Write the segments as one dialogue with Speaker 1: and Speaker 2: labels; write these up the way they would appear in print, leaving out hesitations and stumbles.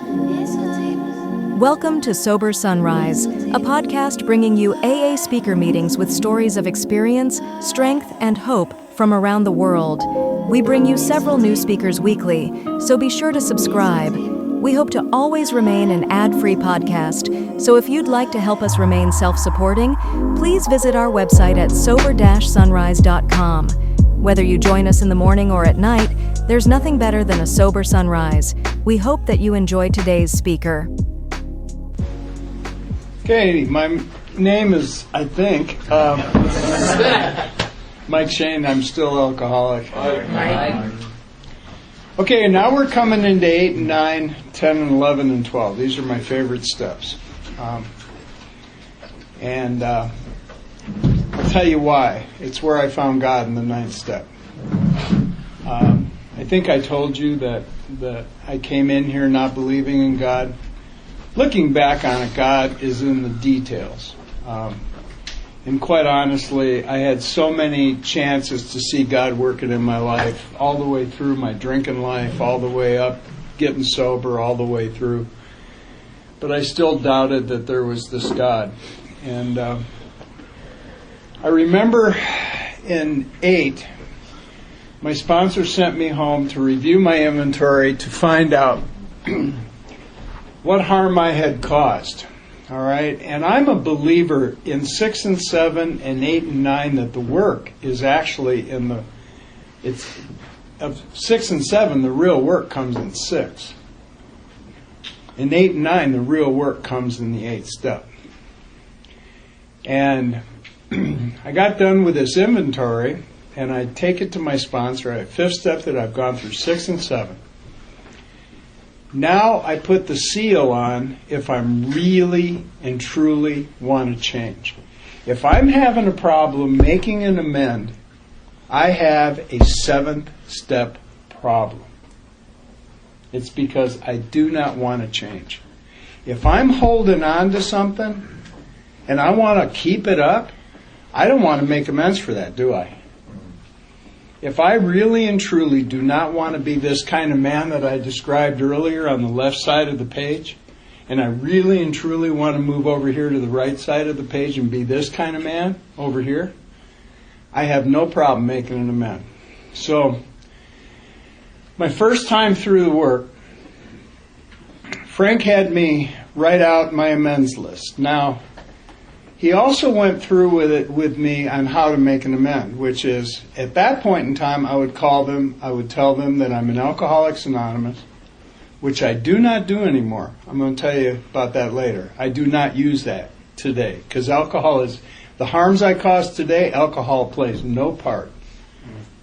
Speaker 1: Welcome to Sober Sunrise, a podcast bringing you AA speaker meetings with stories of experience, strength, and hope from around the world. We bring you several new speakers weekly, so be sure to subscribe. We hope to always remain an ad-free podcast, so if you'd like to help us remain self-supporting, please visit our website at sober-sunrise.com. Whether you join us in the morning or at night, there's nothing better than a sober sunrise. We hope that you enjoy today's speaker.
Speaker 2: Okay, my name is, I think, Mike Shane. I'm still alcoholic. Okay, now we're coming into 8 and 9, 10 and 11 and 12. These are my favorite steps. And I'll tell you why. It's where I found God in the 9th step. I think I told you that I came in here not believing in God. Looking back on it, God is in the details. And quite honestly, I had so many chances to see God working in my life, all the way through my drinking life, all the way up, getting sober, all the way through. But I still doubted that there was this God. And I remember in 8, my sponsor sent me home to review my inventory to find out what harm I had caused. All right, and I'm a believer in 6 and 7 and 8 and 9 that the work is actually of 6 and 7, the real work comes in 6. In 8 and 9, the real work comes in the 8th step. And I got done with this inventory, and I take it to my sponsor. I have 5th step that I've gone through 6 and 7. Now I put the seal on if I'm really and truly want to change. If I'm having a problem making an amend, I have a 7th step problem. It's because I do not want to change. If I'm holding on to something and I want to keep it up, I don't want to make amends for that, do I? If I really and truly do not want to be this kind of man that I described earlier on the left side of the page, and I really and truly want to move over here to the right side of the page and be this kind of man over here, I have no problem making an amend. So, my first time through the work, Frank had me write out my amends list. Now, he also went through with me on how to make an amend, which is, at that point in time, I would tell them that I'm an Alcoholics Anonymous, which I do not do anymore. I'm going to tell you about that later. I do not use that today, because alcohol is, the harms I cause today, alcohol plays no part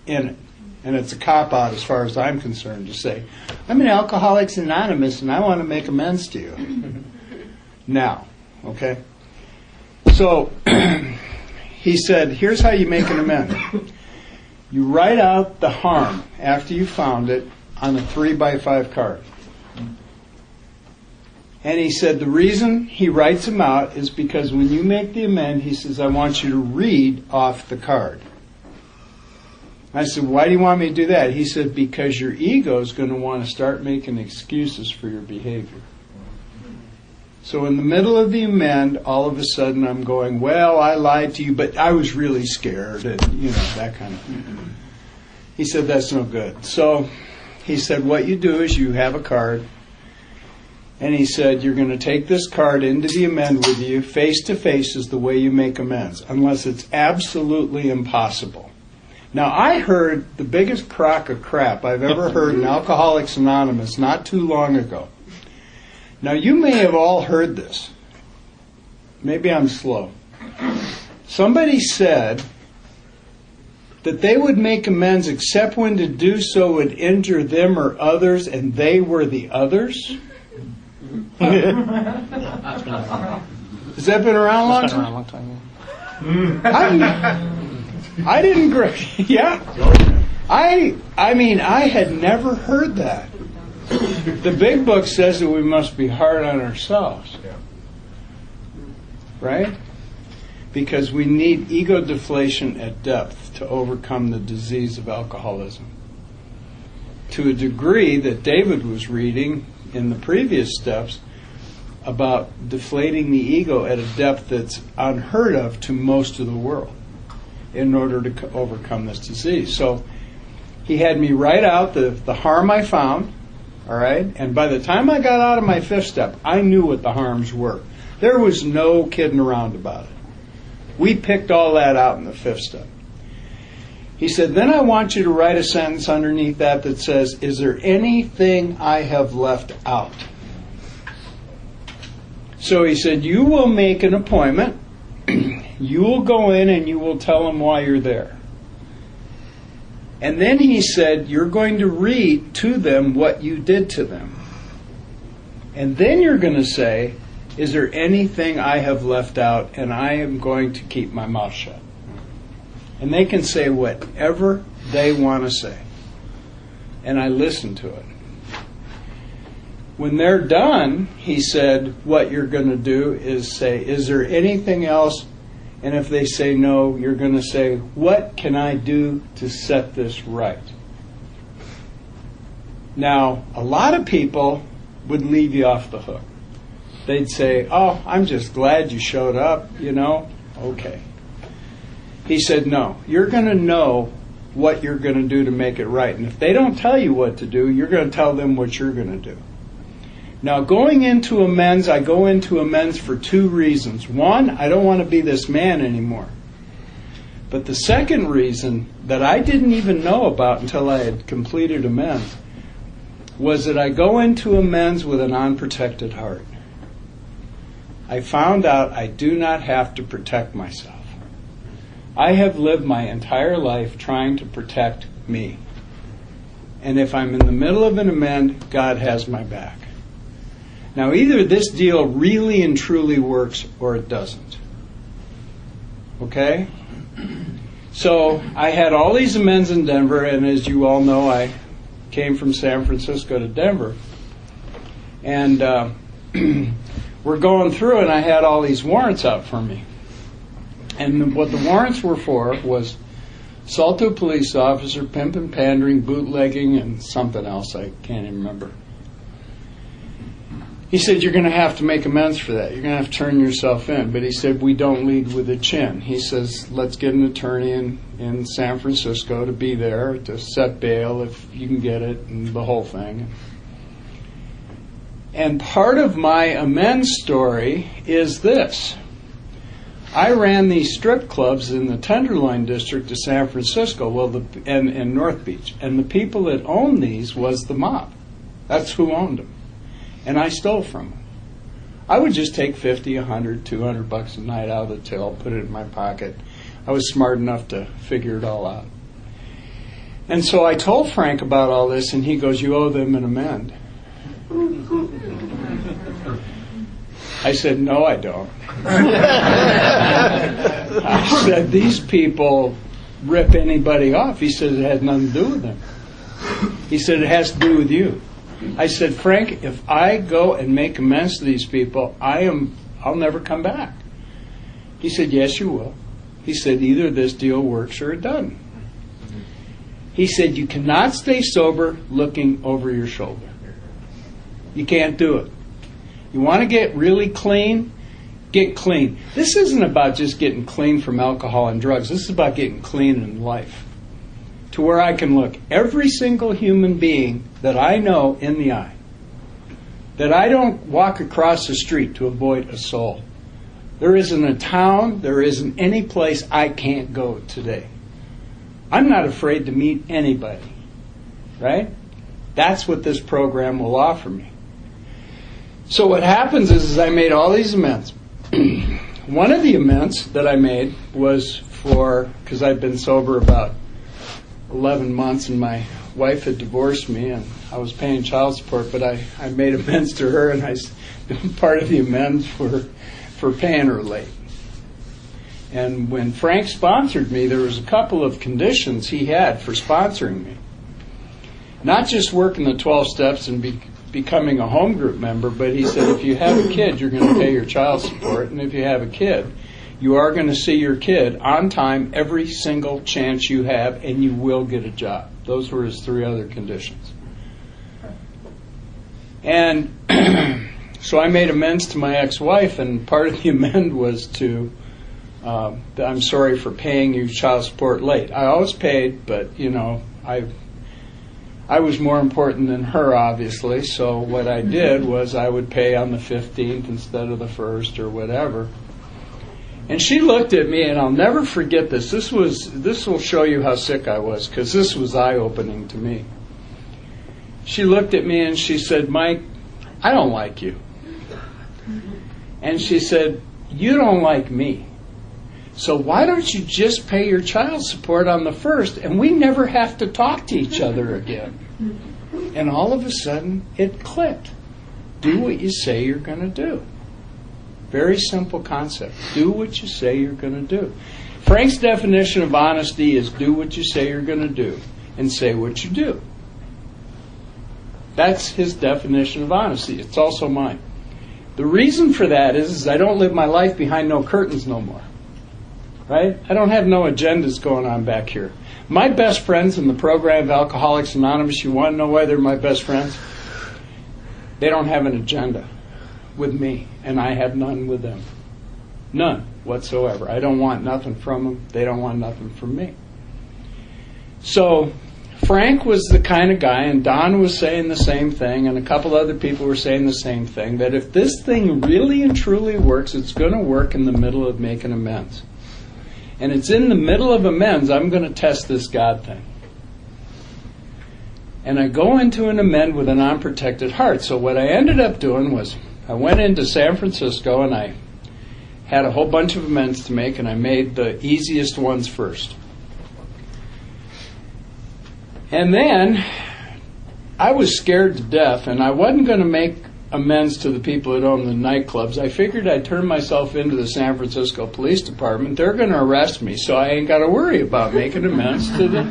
Speaker 2: in it. And it's a cop-out as far as I'm concerned to say, I'm an Alcoholics Anonymous and I want to make amends to you. Now, okay? So, he said, here's how you make an amend. You write out the harm after you found it on a 3x5 card. And he said the reason he writes them out is because when you make the amend, he says, I want you to read off the card. I said, why do you want me to do that? He said, because your ego is going to want to start making excuses for your behavior. So in the middle of the amend, all of a sudden I'm going, well, I lied to you, but I was really scared, and that kind of thing. He said, that's no good. So he said, what you do is you have a card, and he said, you're going to take this card into the amend with you. Face to face is the way you make amends, unless it's absolutely impossible. Now, I heard the biggest crock of crap I've ever heard in Alcoholics Anonymous not too long ago. Now, you may have all heard this. Maybe I'm slow. Somebody said that they would make amends except when to do so would injure them or others, and they were the others? Has that been around a long time? It's been around a long time, yeah. I didn't yeah. I mean, I had never heard that. The big book says that we must be hard on ourselves. Right? Because we need ego-deflation at depth to overcome the disease of alcoholism. To a degree that David was reading in the previous steps about deflating the ego at a depth that's unheard of to most of the world in order to overcome this disease. So he had me write out the harm I found, all right? And by the time I got out of my fifth step, I knew what the harms were. There was no kidding around about it. We picked all that out in the fifth step. He said, then I want you to write a sentence underneath that says, is there anything I have left out? So he said, you will make an appointment. You will go in and you will tell them why you're there. And then he said, you're going to read to them what you did to them. And then you're going to say, is there anything I have left out, and I am going to keep my mouth shut. And they can say whatever they want to say. And I listen to it. When they're done, he said, what you're going to do is say, is there anything else? And if they say no, you're going to say, what can I do to set this right? Now, a lot of people would leave you off the hook. They'd say, oh, I'm just glad you showed up, Okay. He said, no, you're going to know what you're going to do to make it right. And if they don't tell you what to do, you're going to tell them what you're going to do. Now, going into amends, I go into amends for two reasons. One, I don't want to be this man anymore. But the second reason that I didn't even know about until I had completed amends was that I go into amends with an unprotected heart. I found out I do not have to protect myself. I have lived my entire life trying to protect me. And if I'm in the middle of an amend, God has my back. Now, either this deal really and truly works or it doesn't. Okay? So I had all these amends in Denver, and as you all know, I came from San Francisco to Denver. And we're going through, and I had all these warrants out for me. And what the warrants were for was assault to a police officer, pimp and pandering, bootlegging, and something else I can't even remember. He said, you're going to have to make amends for that. You're going to have to turn yourself in. But he said, we don't lead with a chin. He says, let's get an attorney in San Francisco to be there to set bail if you can get it, and the whole thing. And part of my amends story is this. I ran these strip clubs in the Tenderloin district of San Francisco, and North Beach. And the people that owned these was the mob. That's who owned them. And I stole from them. I would just take $50, $100, $200 a night out of the till, put it in my pocket. I was smart enough to figure it all out. And so I told Frank about all this, and he goes, you owe them an amend. I said, no, I don't. I said, these people rip anybody off. He said, it had nothing to do with them. He said, it has to do with you. I said, Frank, if I go and make amends to these people, I'll never come back. He said, yes, you will. He said, either this deal works or it doesn't. He said, you cannot stay sober looking over your shoulder. You can't do it. You want to get really clean? Get clean. This isn't about just getting clean from alcohol and drugs. This is about getting clean in life. To where I can look every single human being that I know in the eye. That I don't walk across the street to avoid a soul. There isn't a town, there isn't any place I can't go today. I'm not afraid to meet anybody. Right? That's what this program will offer me. So what happens is I made all these amends. One of the amends that I made was because I'd been sober about 11 months and my wife had divorced me and I was paying child support, but I made amends to her, and part of the amends for paying her late. And when Frank sponsored me, there was a couple of conditions he had for sponsoring me. Not just working the 12 steps and becoming a home group member, but he said if you have a kid, you're going to pay your child support, and if you have a kid, you are going to see your kid on time every single chance you have, and you will get a job. Those were his three other conditions. And so I made amends to my ex-wife, and part of the amend was to, I'm sorry for paying you child support late. I always paid, but, I was more important than her, obviously, so what I did was I would pay on the 15th instead of the 1st or whatever. And she looked at me, and I'll never forget this. This will show you how sick I was, because this was eye-opening to me. She looked at me and she said, Mike, I don't like you. And she said, you don't like me. So why don't you just pay your child support on the 1st and we never have to talk to each other again? And all of a sudden, it clicked. Do what you say you're going to do. Very simple concept. Do what you say you're going to do. Frank's definition of honesty is do what you say you're going to do and say what you do. That's his definition of honesty. It's also mine. The reason for that is I don't live my life behind no curtains no more. Right? I don't have no agendas going on back here. My best friends in the program of Alcoholics Anonymous, you want to know why they're my best friends? They don't have an agenda with me, and I have none with them. None whatsoever. I don't want nothing from them. They don't want nothing from me. So Frank was the kind of guy, and Don was saying the same thing, and a couple other people were saying the same thing, that if this thing really and truly works, it's going to work in the middle of making amends. And it's in the middle of amends, I'm going to test this God thing. And I go into an amend with an unprotected heart. So what I ended up doing was I went into San Francisco and I had a whole bunch of amends to make, and I made the easiest ones first. And then I was scared to death, and I wasn't going to make amends to the people that own the nightclubs. I figured I'd turn myself into the San Francisco Police Department. They're going to arrest me, so I ain't got to worry about making amends to the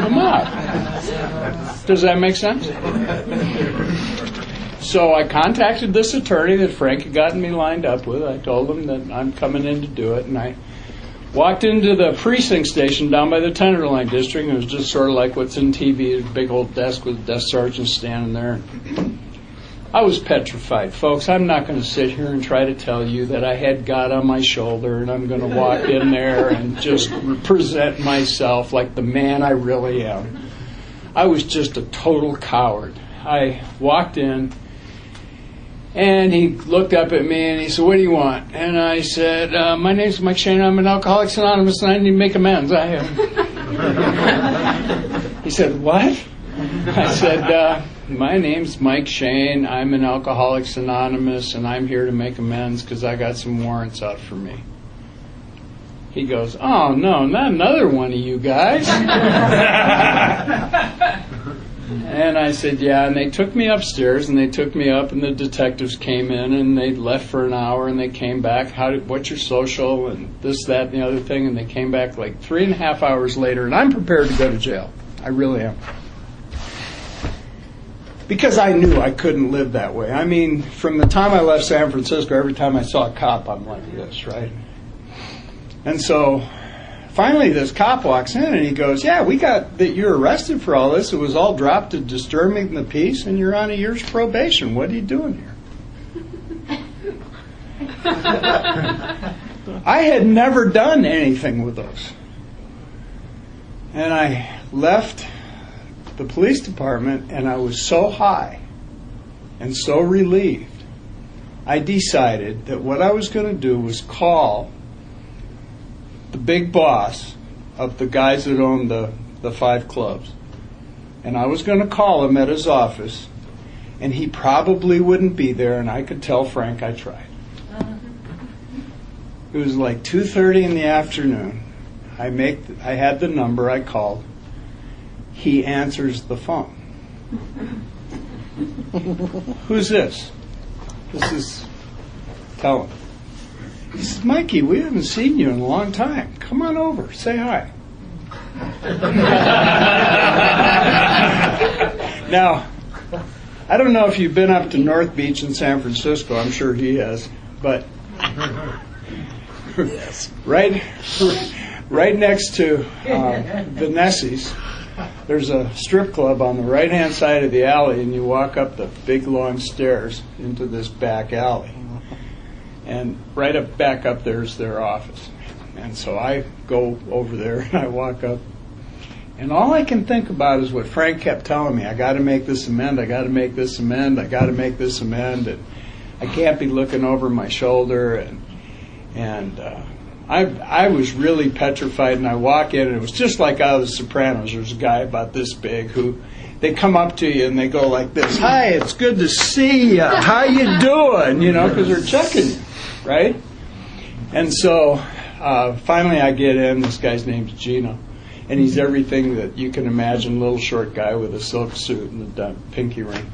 Speaker 2: mob. Does that make sense? So I contacted this attorney that Frank had gotten me lined up with. I told him that I'm coming in to do it, and I walked into the precinct station down by the Tenderloin District, and it was just sort of like what's in TV, a big old desk with a desk sergeant standing there. I was petrified, folks. I'm not going to sit here and try to tell you that I had God on my shoulder and I'm going to walk in there and just present myself like the man I really am. I was just a total coward. I walked in and he looked up at me and he said, what do you want? And I said, my name's Mike Shane. I'm an Alcoholics Anonymous and I need to make amends. He said, what? I said, my name's Mike Shane. I'm an Alcoholics Anonymous, and I'm here to make amends because I got some warrants out for me. He goes, oh, no, not another one of you guys. And I said, yeah, and they took me upstairs, and they took me up, and the detectives came in, and they left for an hour, and they came back, what's your social, and this, that, and the other thing, and they came back like 3.5 hours later, and I'm prepared to go to jail. I really am. Because I knew I couldn't live that way. I mean, from the time I left San Francisco, every time I saw a cop, I'm like this, right? And so, finally this cop walks in and he goes, yeah, we got that you're arrested for all this. It was all dropped to disturbing the peace and you're on a year's probation. What are you doing here? I had never done anything with those. And I left the police department and I was so high and so relieved, I decided that what I was going to do was call the big boss of the guys that owned the 5 clubs. And I was going to call him at his office, and he probably wouldn't be there, and I could tell Frank I tried. It was like 2:30 in the afternoon. I had the number, I called. He answers the phone. Who's this? This is, tell him. He says, Mikey, we haven't seen you in a long time. Come on over, say hi. Now, I don't know if you've been up to North Beach in San Francisco. I'm sure he has. But yes. right next to the Nessies, there's a strip club on the right-hand side of the alley, and you walk up the big, long stairs into this back alley. And right up back up there is their office. And so I go over there, and I walk up. And all I can think about is what Frank kept telling me. I got to make this amend. I got to make this amend. I got to make this amend. And I can't be looking over my shoulder. And I was really petrified. And I walk in, and it was just like out of The Sopranos. There's a guy about this big who they come up to you and they go like this. Hi, it's good to see you. How you doing? You know, because they're checking you, right? And so finally I get in. This guy's name's Gino. And he's everything that you can imagine, little short guy with a silk suit and a pinky ring.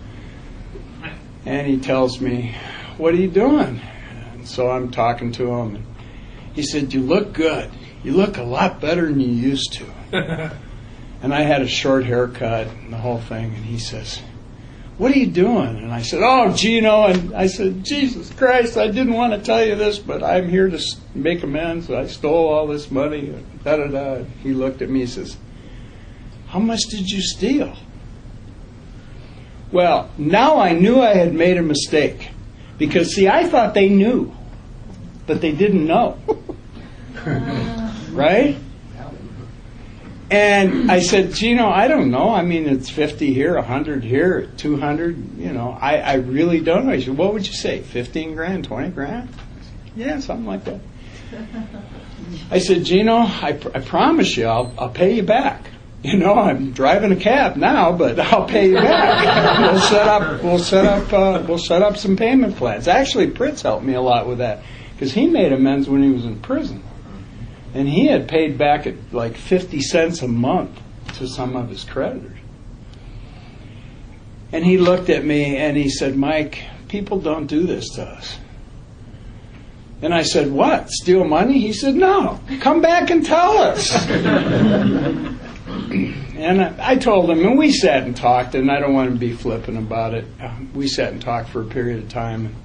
Speaker 2: And he tells me, what are you doing? And so I'm talking to him. And he said, you look good. You look a lot better than you used to. And I had a short haircut and the whole thing. And he says, what are you doing? And I said, oh, Gino. And I said, Jesus Christ, I didn't want to tell you this, but I'm here to make amends. I stole all this money. Da-da-da. He looked at me and says, how much did you steal? Well, now I knew I had made a mistake. Because, see, I thought they knew, but they didn't know. Right? And I said, Gino, I don't know. I mean, it's 50 here, 100 here, 200. You know, I really don't know. He said, what would you say, 15 grand, 20 grand? Yeah, something like that. I said, Gino, I promise you, I'll pay you back. You know, I'm driving a cab now, but I'll pay you back. We'll set up some payment plans. Actually, Pritz helped me a lot with that because he made amends when he was in prison. And he had paid back at like 50 cents a month to some of his creditors. And he looked at me and he said, Mike, people don't do this to us. And I said, what? Steal money? He said, no. Come back and tell us. And I told him, and we sat and talked, and I don't want to be flippant about it. We sat and talked for a period of time.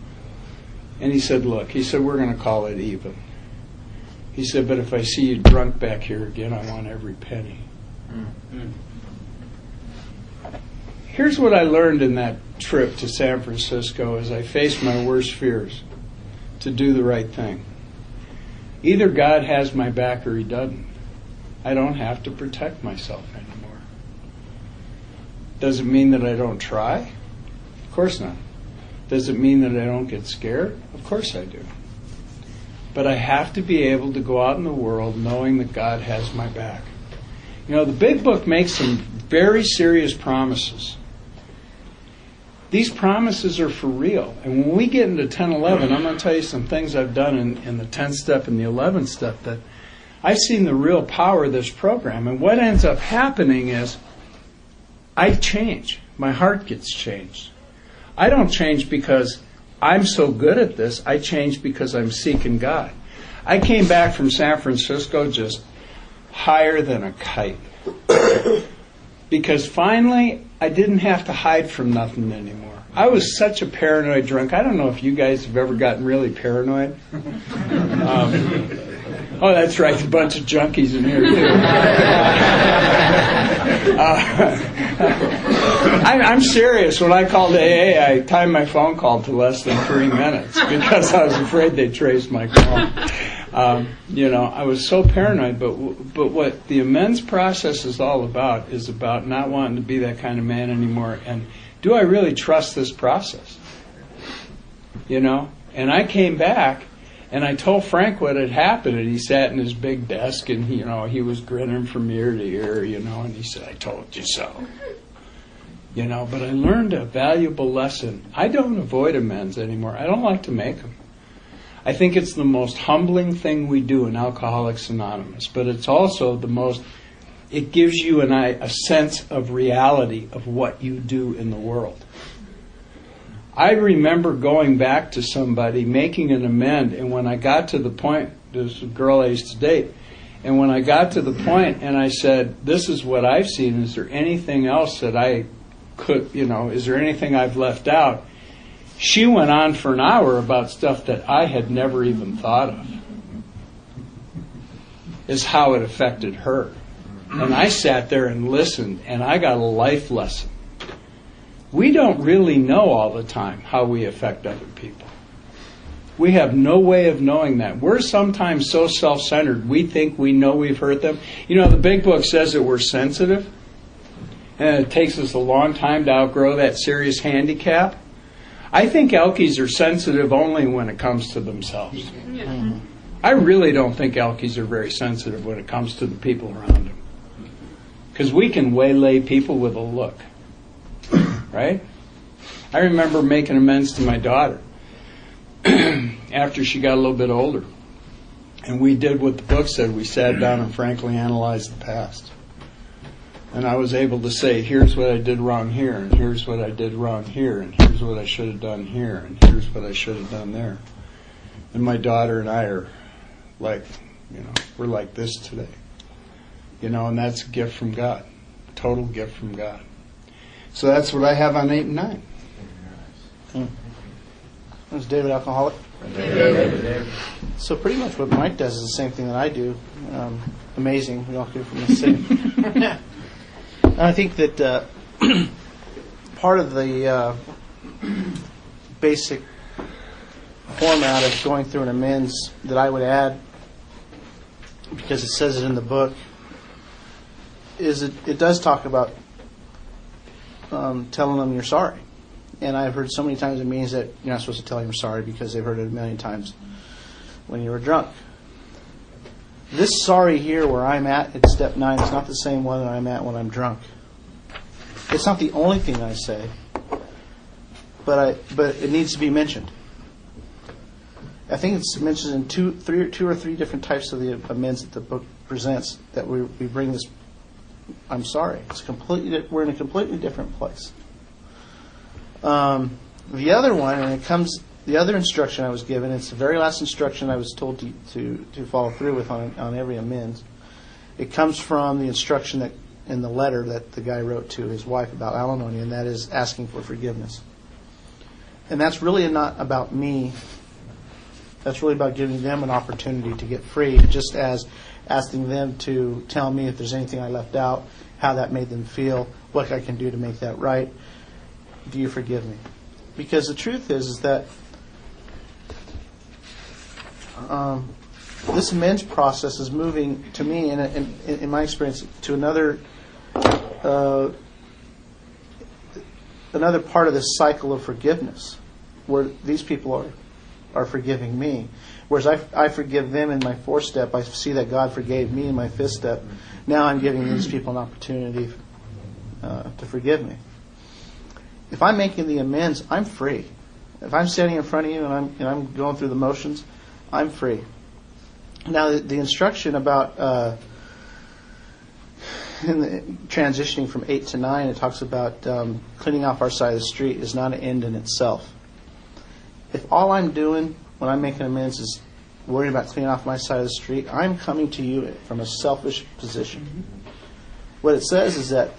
Speaker 2: And he said, look, he said, we're going to call it even. He said, but if I see you drunk back here again, I want every penny. Mm-hmm. Here's what I learned in that trip to San Francisco as I faced my worst fears, to do the right thing. Either God has my back or he doesn't. I don't have to protect myself anymore. Does it mean that I don't try? Of course not. Does it mean that I don't get scared? Of course I do. But I have to be able to go out in the world knowing that God has my back. You know, the Big Book makes some very serious promises. These promises are for real. And when we get into 10-11, I'm going to tell you some things I've done in the 10th step and the 11th step that I've seen the real power of this program. And what ends up happening is I change. My heart gets changed. I don't change because I'm so good at this. I change because I'm seeking God. I came back from San Francisco just higher than a kite. Because finally, I didn't have to hide from nothing anymore. I was such a paranoid drunk. I don't know if you guys have ever gotten really paranoid. Oh, that's right, a bunch of junkies in here, too. I'm serious. When I called AA, I timed my phone call to less than 3 minutes because I was afraid they'd trace my call. I was so paranoid. But what the amends process is all about is about not wanting to be that kind of man anymore. And do I really trust this process? You know? And I came back, and I told Frank what had happened, and he sat in his big desk, and he was grinning from ear to ear, and he said, I told you so. But I learned a valuable lesson. I don't avoid amends anymore. I don't like to make them. I think it's the most humbling thing we do in Alcoholics Anonymous, but it's also it gives you and I a sense of reality of what you do in the world. I remember going back to somebody, making an amend, and when I got to the point, there's a girl I used to date, and when I got to the point and I said, this is what I've seen, is there anything else that I could, is there anything I've left out? She went on for an hour about stuff that I had never even thought of, is how it affected her. And I sat there and listened, and I got a life lesson. We don't really know all the time how we affect other people. We have no way of knowing that. We're sometimes so self-centered, we think we know we've hurt them. You know, the big book says that we're sensitive, and it takes us a long time to outgrow that serious handicap. I think Elkies are sensitive only when it comes to themselves.
Speaker 3: Yeah.
Speaker 2: I really don't think Elkies are very sensitive when it comes to the people around them. Because we can waylay people with a look. Right? I remember making amends to my daughter after she got a little bit older. And we did what the book said. We sat down and frankly analyzed the past. And I was able to say, here's what I did wrong here, and here's what I did wrong here, and here's what I should have done here, and here's what I should have done there. And my daughter and I are like, we're like this today. And that's a gift from God. Total gift from God. So that's what I have on 8 and 9.
Speaker 4: Is David alcoholic?
Speaker 3: David.
Speaker 4: So pretty much what Mike does is the same thing that I do. Amazing. We all come from the same. I think that part of the basic format of going through an amends that I would add, because it says it in the book, is it does talk about telling them you're sorry. And I've heard so many times it means that you're not supposed to tell them you're sorry because they've heard it a million times when you were drunk. This sorry here where I'm at step 9 is not the same one that I'm at when I'm drunk. It's not the only thing I say, but it needs to be mentioned. I think it's mentioned in two or three different types of the amends that the book presents, that we bring this, I'm sorry. We're in a completely different place. The other one, the other instruction I was given, it's the very last instruction I was told to follow through with on every amends. It comes from the instruction that in the letter that the guy wrote to his wife about alimony, and that is asking for forgiveness. And that's really not about me. That's really about giving them an opportunity to get free, just as asking them to tell me if there's anything I left out, how that made them feel, what I can do to make that right. Do you forgive me? Because the truth is that this amends process is moving, to me, in my experience, to another part of this cycle of forgiveness, where these people are forgiving me. Whereas I forgive them in my 4th step, I see that God forgave me in my 5th step. Now I'm giving these people an opportunity to forgive me. If I'm making the amends, I'm free. If I'm standing in front of you and I'm going through the motions, I'm free. Now the instruction about in the transitioning from 8 to 9, it talks about cleaning off our side of the street is not an end in itself. If all I'm doing when I'm making amends is worrying about cleaning off my side of the street, I'm coming to you from a selfish position. What it says is that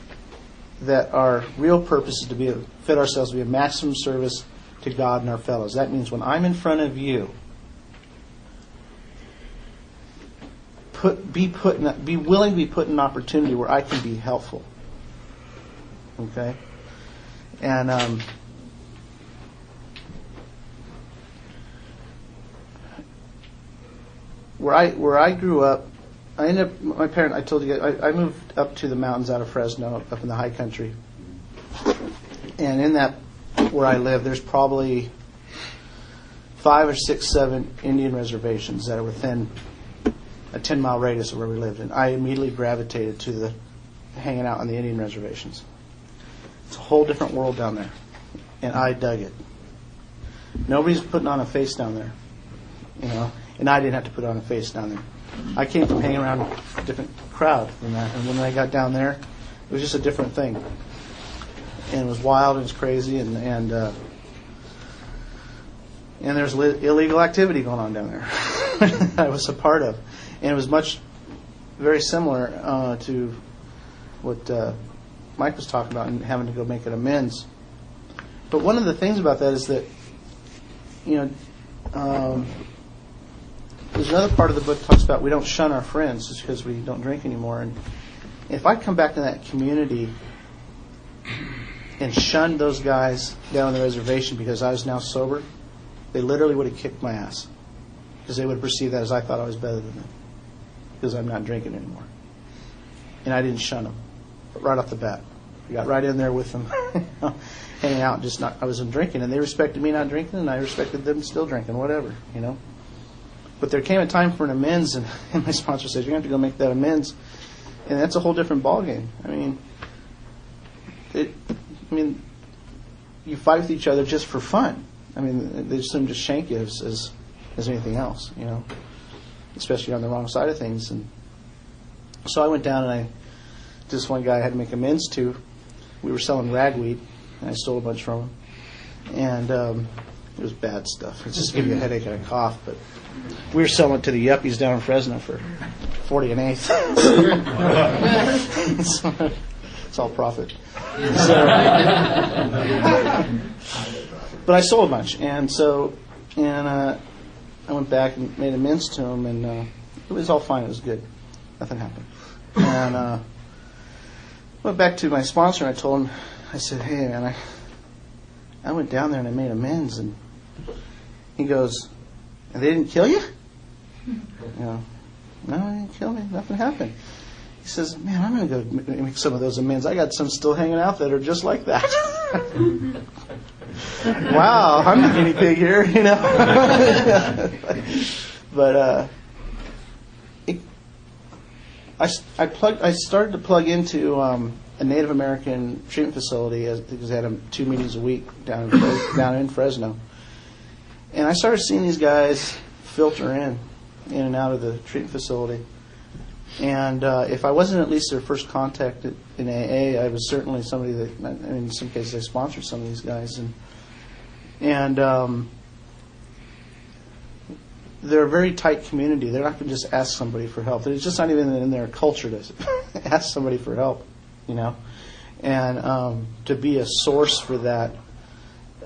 Speaker 4: our real purpose is to fit ourselves to be a maximum service to God and our fellows. That means when I'm in front of you, be willing to be put in an opportunity where I can be helpful. Okay? And where I grew up, I told you, I moved up to the mountains out of Fresno, up in the high country. And in that, where I live, there's probably 5 or 6, 7 Indian reservations that are within a 10-mile radius of where we lived. And I immediately gravitated to hanging out on the Indian reservations. It's a whole different world down there. And I dug it. Nobody's putting on a face down there, and I didn't have to put on a face down there. I came from hanging around a different crowd than that, and when I got down there, it was just a different thing. And it was wild, and it was crazy, and there's illegal activity going on down there. I was a part of, and it was very similar to what Mike was talking about, and having to go make an amends. But one of the things about that is that, there's another part of the book that talks about we don't shun our friends just because we don't drink anymore. If I come back to that community and shunned those guys down on the reservation because I was now sober, they literally would have kicked my ass. Because they would perceive that as I thought I was better than them. Because I'm not drinking anymore. And I didn't shun them. But right off the bat. I got right in there with them. Hanging out. I wasn't drinking. And they respected me not drinking. And I respected them still drinking. Whatever. But there came a time for an amends. And my sponsor said, you're going to have to go make that amends. And that's a whole different ballgame. You fight with each other just for fun. They just shank you as anything else, especially on the wrong side of things. And so I went down and this one guy I had to make amends to. We were selling ragweed, and I stole a bunch from him. And it was bad stuff. It just gave you a headache and a cough. But we were selling it to the yuppies down in Fresno for 40 an eighth. So, it's all profit. But I sold a bunch, and I went back and made amends to him, and it was all fine. It was good. Nothing happened. And I went back to my sponsor, and I told him, I said, hey, man, I went down there and I made amends. And he goes, and they didn't kill you? No, they didn't kill me. Nothing happened. He says, man, I'm going to go make some of those amends. I got some still hanging out that are just like that. Wow, I'm the guinea pig here, But I started to plug into a Native American treatment facility because they had 2 meetings a week down in Fresno. And I started seeing these guys filter in and out of the treatment facility. And if I wasn't at least their first contact in AA, I was certainly somebody that, in some cases, I sponsored some of these guys. And they're a very tight community. They're not going to just ask somebody for help. It's just not even in their culture to ask somebody for help, And to be a source for that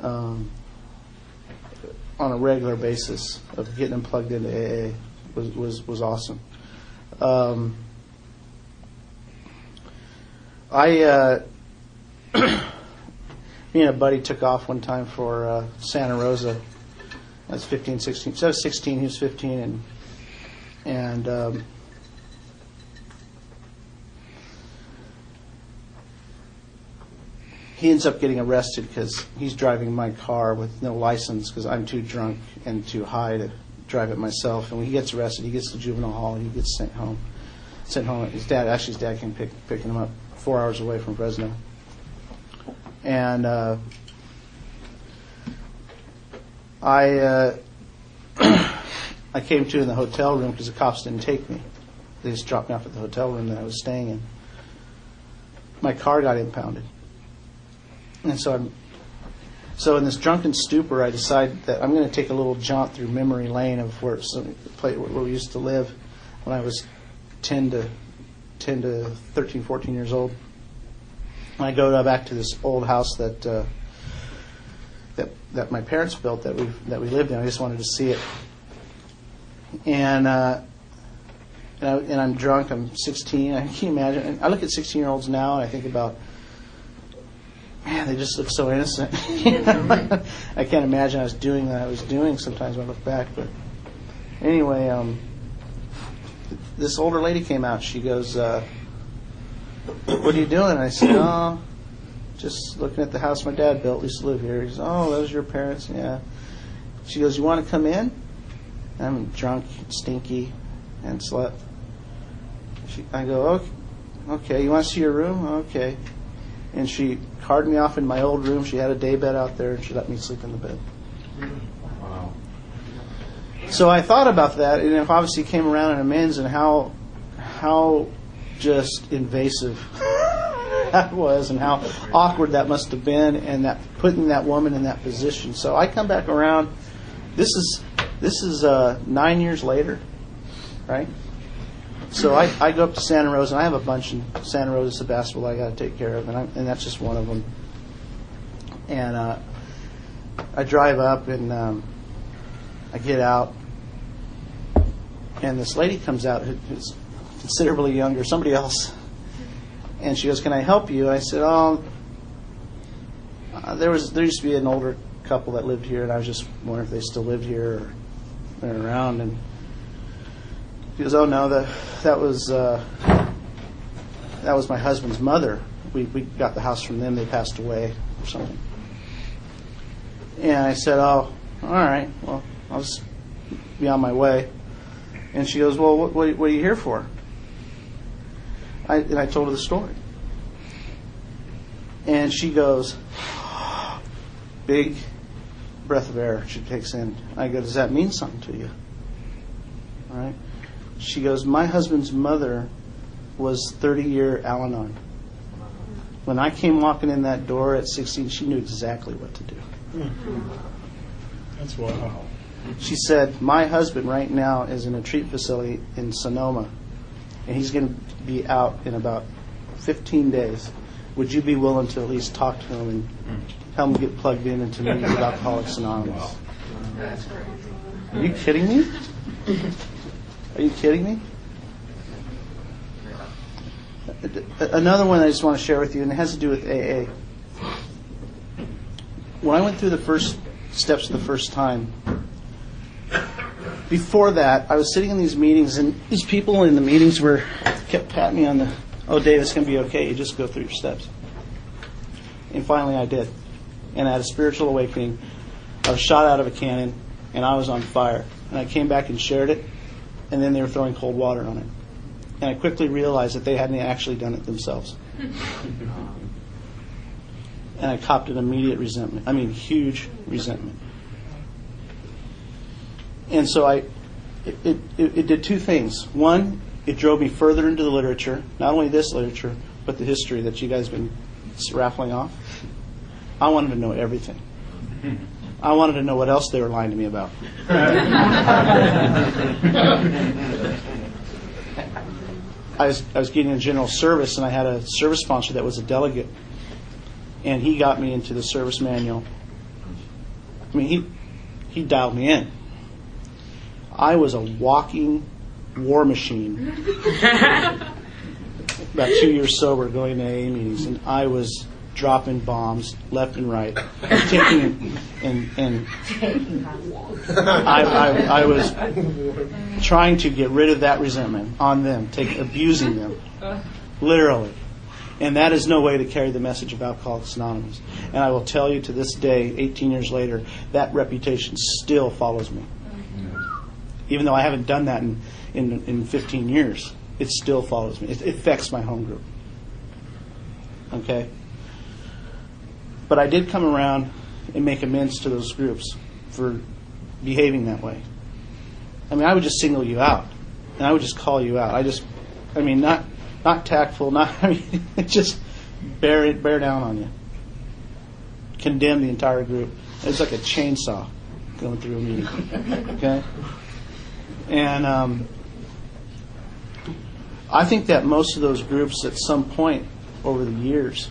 Speaker 4: on a regular basis of getting them plugged into AA was awesome. Me and a buddy took off one time for Santa Rosa. I was 15, 16. So I was 16, he was 15, and he ends up getting arrested because he's driving my car with no license because I'm too drunk and too high to drive it myself. And when he gets arrested, he gets to juvenile hall and he gets sent home. His dad came picking him up 4 hours away from Fresno. And I came to in the hotel room because the cops didn't take me. They just dropped me off at the hotel room that I was staying in. My car got impounded. And so in this drunken stupor, I decided that I'm going to take a little jaunt through memory lane of where we used to live when I was 10 to 13, 14 years old. And I go back to this old house that my parents built that we lived in. I just wanted to see it. And I'm drunk. I'm 16. I can't imagine. I look at 16-year-olds now and I think about, man, they just look so innocent. I can't imagine I was doing that. I was doing sometimes when I look back. But anyway, this older lady came out. She goes, what are you doing? And I said, oh, just looking at the house my dad built. We used to live here. He says, oh, those are your parents? Yeah. She goes, you want to come in? And I'm drunk, stinky, and slept. I go, okay. You want to see your room? Okay. And she carted me off in my old room. She had a day bed out there, and she let me sleep in the bed. Wow. So I thought about that, and it obviously came around in amends and how just invasive that was and how awkward that must have been, and that putting that woman in that position. So I come back around. This is 9 years later, right? So I go up to Santa Rosa, and I have a bunch in Santa Rosa, Sebastopol I got to take care of, and that's just one of them. And I drive up, and I get out, and this lady comes out who's considerably younger, somebody else, And she goes, "Can I help you?" I said, there used to be an older couple that lived here, and I was just wondering if they still lived here or they're around." And she goes, "Oh no, that was my husband's mother. We got the house from them. They passed away or something." And I said, "Oh, all right. Well, I'll just be on my way." And she goes, "Well, what are you here for?" And I told her the story. And she goes, big breath of air she takes in. I go, "Does that mean something to you?" All right. She goes, "My husband's mother was 30-year Al-Anon. When I came walking in that door at 16, she knew exactly what to do."
Speaker 2: That's wow.
Speaker 4: She said, "My husband right now is in a treatment facility in Sonoma, and he's going to be out in about 15 days. Would you be willing to at least talk to him and help him get plugged into meeting with Alcoholics Anonymous?" Are you kidding me? Are you kidding me? Another one I just want to share with you, and it has to do with AA. When I went through the first steps the first time, before that, I was sitting in these meetings, and these people in the meetings kept patting me on the, "Oh, Dave, it's going to be okay. You just go through your steps." And finally I did. And I had a spiritual awakening. I was shot out of a cannon, and I was on fire. And I came back and shared it, and then they were throwing cold water on it. And I quickly realized that they hadn't actually done it themselves. And I copped an immediate resentment. I mean, huge resentment. And so it did two things. One, it drove me further into the literature, not only this literature, but the history that you guys have been raffling off. I wanted to know everything. I wanted to know what else they were lying to me about. I was getting a general service, and I had a service sponsor that was a delegate, and he got me into the service manual. I mean, he dialed me in. I was a walking war machine. About 2 years sober, going to AA meetings, and I was dropping bombs left and right, taking and I was trying to get rid of that resentment on them, abusing them, literally. And that is no way to carry the message of Alcoholics Anonymous. And I will tell you, to this day, 18 years later, that reputation still follows me. Even though I haven't done that in 15 years, it still follows me. It affects my home group. Okay? But I did come around and make amends to those groups for behaving that way. I mean, I would just single you out, and I would just call you out. Not tactful, just bear down on you. Condemn the entire group. It's like a chainsaw going through a meeting. Okay? And I think that most of those groups at some point over the years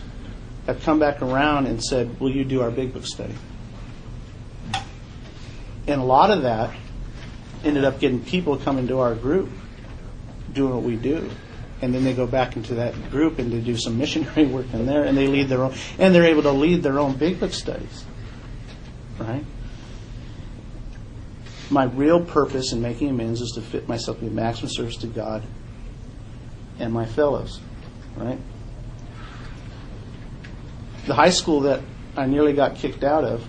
Speaker 4: have come back around and said, "Will you do our Big Book study?" And a lot of that ended up getting people coming to our group doing what we do. And then they go back into that group and they do some missionary work in there, and they lead their own, and they're able to lead their own Big Book studies. Right? My real purpose in making amends is to fit myself in maximum service to God and my fellows. Right? The high school that I nearly got kicked out of,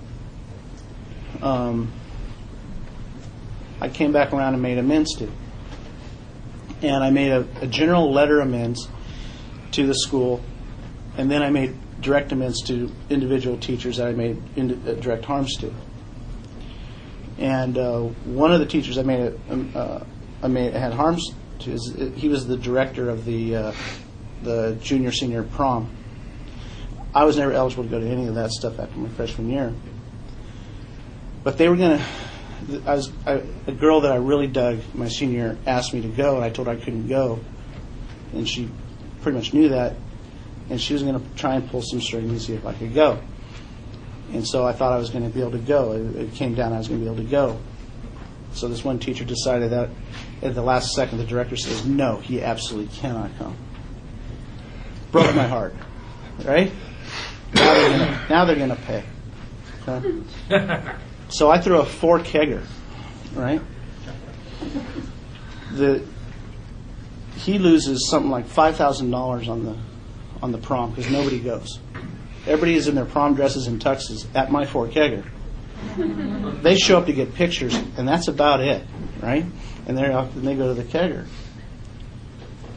Speaker 4: I came back around and made amends to. And I made a general letter amends to the school, and then I made direct amends to individual teachers that I made direct harms to. And one of the teachers I had harms to, he was the director of the junior senior prom. I was never eligible to go to any of that stuff after my freshman year. But they were going to. A girl that I really dug my senior year asked me to go, and I told her I couldn't go. And she pretty much knew that, and she was going to try and pull some strings and see if I could go. And so I thought I was going to be able to go. It came down, I was going to be able to go. So this one teacher decided that at the last second, the director says, "No, he absolutely cannot come." broke my heart. Right? Now they're gonna pay. Okay? So I threw a 4-kegger. Right? He loses something like $5,000 on the prom because nobody goes. Everybody is in their prom dresses and tuxes at my 4-kegger. They show up to get pictures, and that's about it, right? And they go to the kegger.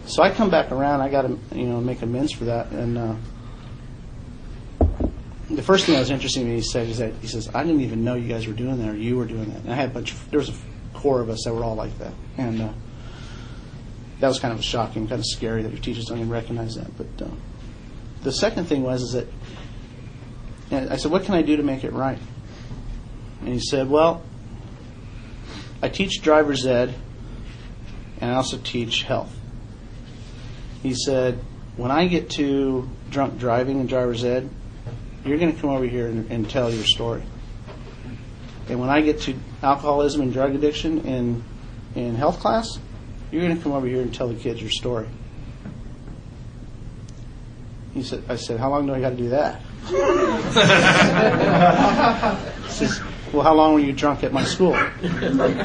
Speaker 4: So I come back around. I got to make amends for that. And the first thing that was interesting to me, he says, I didn't even know you guys were doing that, or you were doing that. And I had there was a core of us that were all like that, and that was kind of shocking, kind of scary that your teachers don't even recognize that. But the second thing was that I said, what can I do to make it right? And he said, well, I teach driver's ed, and I also teach health. He said, when I get to drunk driving and driver's ed, you're going to come over here and tell your story. And when I get to alcoholism and drug addiction in health class, you're going to come over here and tell the kids your story. I said, how long do I got to do that? He says, well, how long were you drunk at my school?
Speaker 2: Good one.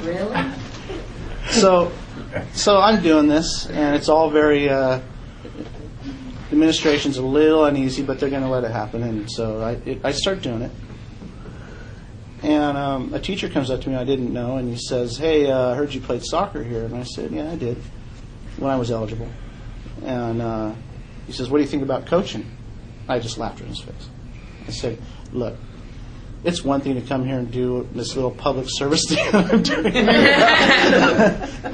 Speaker 3: Really?
Speaker 4: So I'm doing this, and it's all very, the administration's a little uneasy, but they're going to let it happen. And so I start doing it. And a teacher comes up to me I didn't know, and he says, hey, I heard you played soccer here. And I said, yeah, I did, when I was eligible. And he says, what do you think about coaching? I just laughed in his face. I said, look, it's one thing to come here and do this little public service thing I'm doing.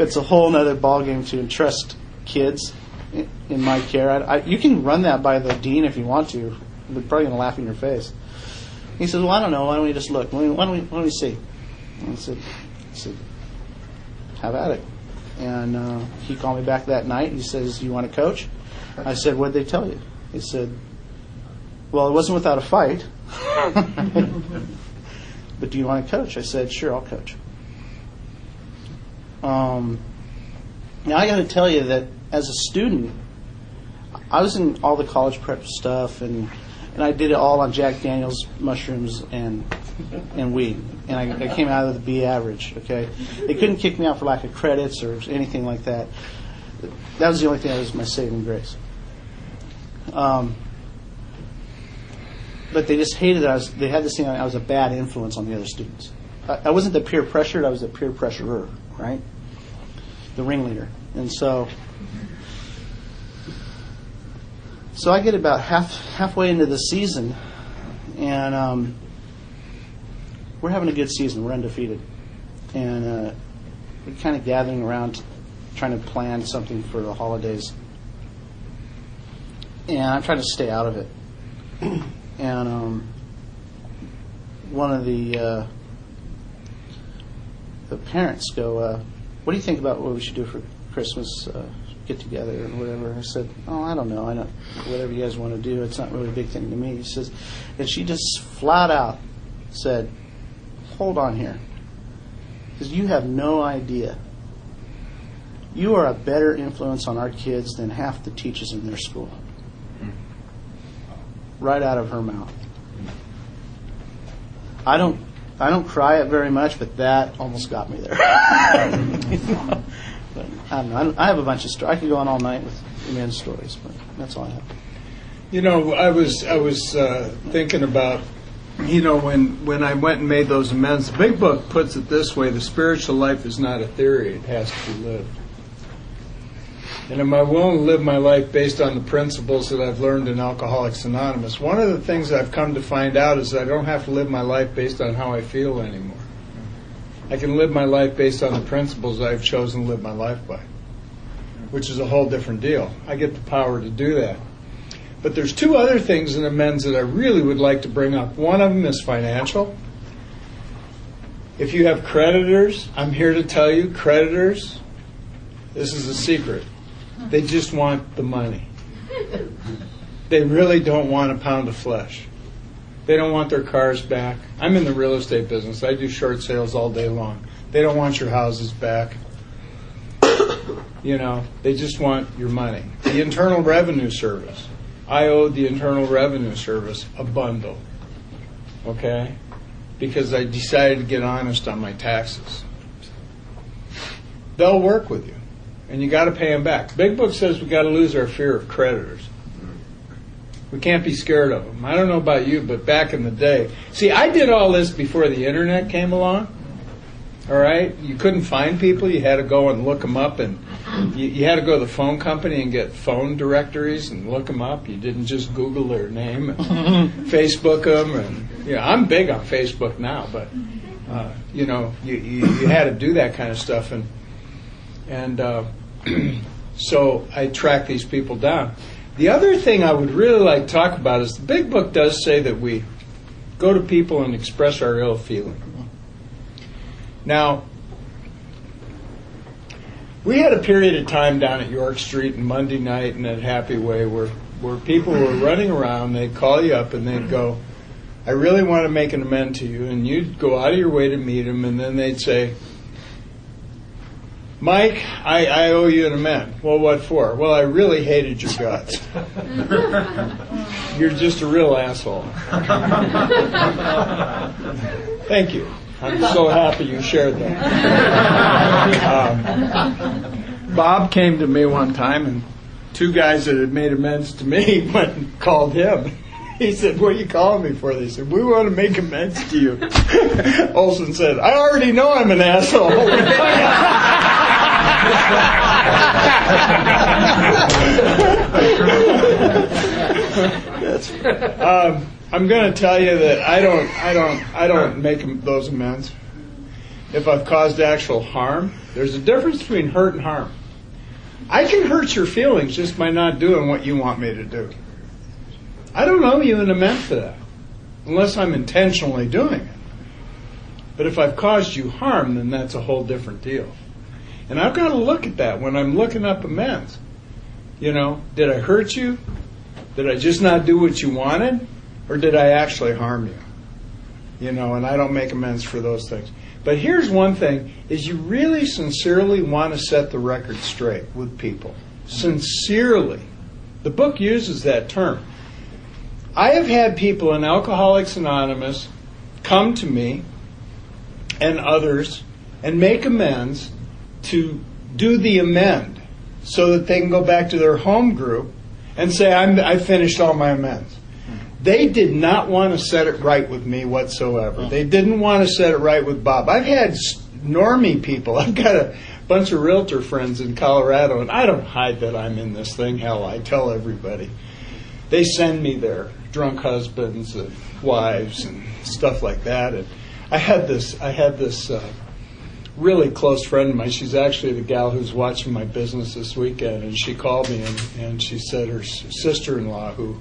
Speaker 4: It's a whole other ballgame to entrust kids in my care. You can run that by the dean if you want to. They're probably going to laugh in your face. He says, well, I don't know. Why don't we just look? Why don't we see? And I said, have at it. And he called me back that night. He says, you want to coach? I said, what did they tell you? He said, well, it wasn't without a fight. But do you want to coach? I said, sure, I'll coach. Now, I got to tell you that as a student, I was in all the college prep stuff, and I did it all on Jack Daniels, mushrooms, and weed. And I came out of the B average, okay? They couldn't kick me out for lack of credits or anything like that. That was the only thing that was my saving grace. But they just hated that they had this thing, I was a bad influence on the other students. I wasn't the peer pressured, I was the peer pressurer, right? The ringleader. And so I get about halfway into the season, and we're having a good season. We're undefeated. And we're kind of gathering around trying to plan something for the holidays. And I'm trying to stay out of it. And one of the parents go, what do you think about what we should do for Christmas, get together or whatever? I said, oh, I don't know. Whatever you guys want to do, it's not really a big thing to me. He says, and she just flat out said, hold on here. Because you have no idea. You are a better influence on our kids than half the teachers in their school. Right out of her mouth. I don't cry it very much, but that almost got me there. But I don't know. I have a bunch of stories. I could go on all night with men's stories, but that's all I have.
Speaker 2: You know, I was thinking about, when I went and made those amends, the big book puts it this way: the spiritual life is not a theory; it has to be lived. And am I willing to live my life based on the principles that I've learned in Alcoholics Anonymous? One of the things I've come to find out is that I don't have to live my life based on how I feel anymore. I can live my life based on the principles I've chosen to live my life by, which is a whole different deal. I get the power to do that. But there's two other things in amends that I really would like to bring up. One of them is financial. If you have creditors, I'm here to tell you, creditors, this is a secret. They just want the money. They really don't want a pound of flesh. They don't want their cars back. I'm in the real estate business. I do short sales all day long. They don't want your houses back. You know, they just want your money. The Internal Revenue Service. I owed the Internal Revenue Service a bundle. Okay? Because I decided to get honest on my taxes. They'll work with you. And you got to pay them back. Big Book says we got to lose our fear of creditors. We can't be scared of them. I don't know about you, but back in the day. See, I did all this before the internet came along. All right? You couldn't find people. You had to go and look them up. And you had to go to the phone company and get phone directories and look them up. You didn't just Google their name and Facebook them. And yeah, I'm big on Facebook now, but you know, you had to do that kind of stuff. And so I track these people down. The other thing I would really like to talk about is the Big Book does say that we go to people and express our ill feeling. Now, we had a period of time down at York Street and Monday night and at Happy Way where people were running around. They'd call you up and they'd go, I really want to make an amend to you. And you'd go out of your way to meet them, and then they'd say, Mike, I owe you an amend. Well, what for? Well, I really hated your guts. You're just a real asshole. Thank you. I'm so happy you shared that. Bob came to me one time, and two guys that had made amends to me went and called him. He said, what are you calling me for? They said, we want to make amends to you. Olson said, I already know I'm an asshole. I'm going to tell you that I don't make those amends. If I've caused actual harm, there's a difference between hurt and harm. I can hurt your feelings just by not doing what you want me to do. I don't owe you an amend for that, unless I'm intentionally doing it. But if I've caused you harm, then that's a whole different deal. And I've got to look at that when I'm looking up amends. You know, did I hurt you? Did I just not do what you wanted? Or did I actually harm you? You know, and I don't make amends for those things. But here's one thing, is you really sincerely want to set the record straight with people. Sincerely. The book uses that term. I have had people in Alcoholics Anonymous come to me and others and make amends to do the amend so that they can go back to their home group and say, I finished all my amends. They did not want to set it right with me whatsoever. They didn't want to set it right with Bob. I've had normie people. I've got a bunch of realtor friends in Colorado, and I don't hide that I'm in this thing. Hell, I tell everybody. They send me their drunk husbands and wives and stuff like that. And I had this really close friend of mine. She's actually the gal who's watching my business this weekend, and she called me and she said her sister-in-law, who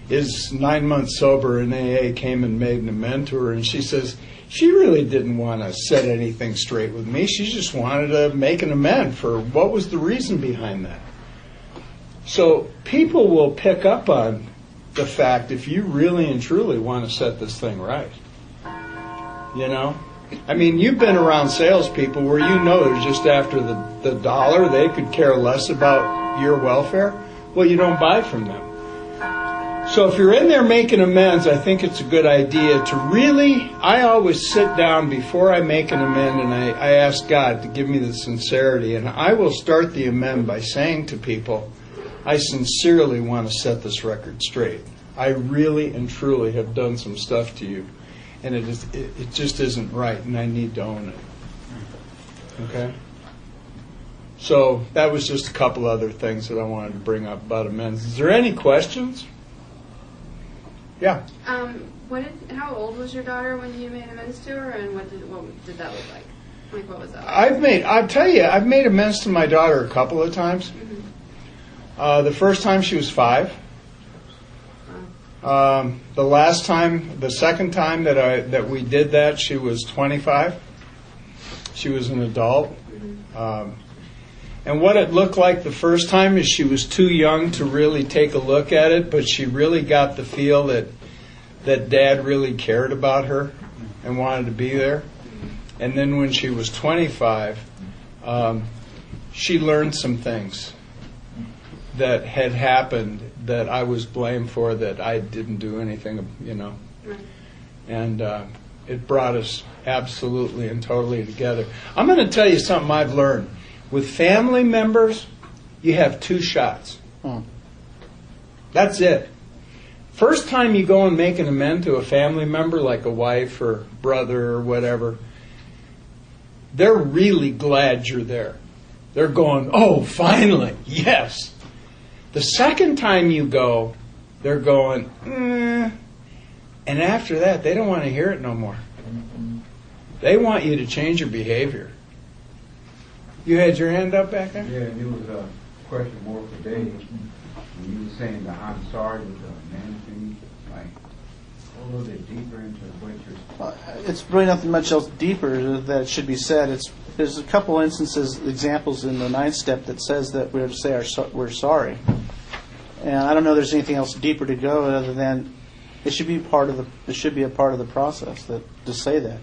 Speaker 2: is 9 months sober in AA, came and made an amend to her, and she says she really didn't want to set anything straight with me. She just wanted to make an amend for what was the reason behind that. So people will pick up on the fact if you really and truly want to set this thing right. You know? I mean, you've been around salespeople where you know they're just after the dollar. They could care less about your welfare. Well, you don't buy from them. So if you're in there making amends, I think it's a good idea to really, I always sit down before I make an amend and I ask God to give me the sincerity. And I will start the amend by saying to people, I sincerely want to set this record straight. I really and truly have done some stuff to you, and it just isn't right, and I need to own it. Okay? So that was just a couple other things that I wanted to bring up about amends. Is there any questions? Yeah.
Speaker 3: How old was your daughter when you made amends to her, and what did that look like? Like, what was that?
Speaker 2: I'll tell you, I've made amends to my daughter a couple of times. Mm-hmm. The first time she was 5. The second time that we did that, she was 25. She was an adult. Mm-hmm. And what it looked like the first time is she was too young to really take a look at it, but she really got the feel that Dad really cared about her and wanted to be there. And then when she was 25, she learned some things that had happened that I was blamed for, that I didn't do anything, And it brought us absolutely and totally together. I'm going to tell you something I've learned. With family members, you have 2 shots. That's it. First time you go and make an amend to a family member, like a wife or brother or whatever, they're really glad you're there. They're going, oh, finally, yes. The second time you go, they're going, And after that, they don't want to hear it no more. They want you to change your behavior. You had your hand up back there?
Speaker 5: Yeah, and it was a question more for Dave. When you were saying the I'm sorry with the man thing, like, a little bit deeper into what you're...
Speaker 4: It's really nothing much else deeper that should be said. There's a couple instances, examples in the 9th step that says that we're to say we're sorry. And I don't know if there's anything else deeper to go other than it should be a part of the process to say that.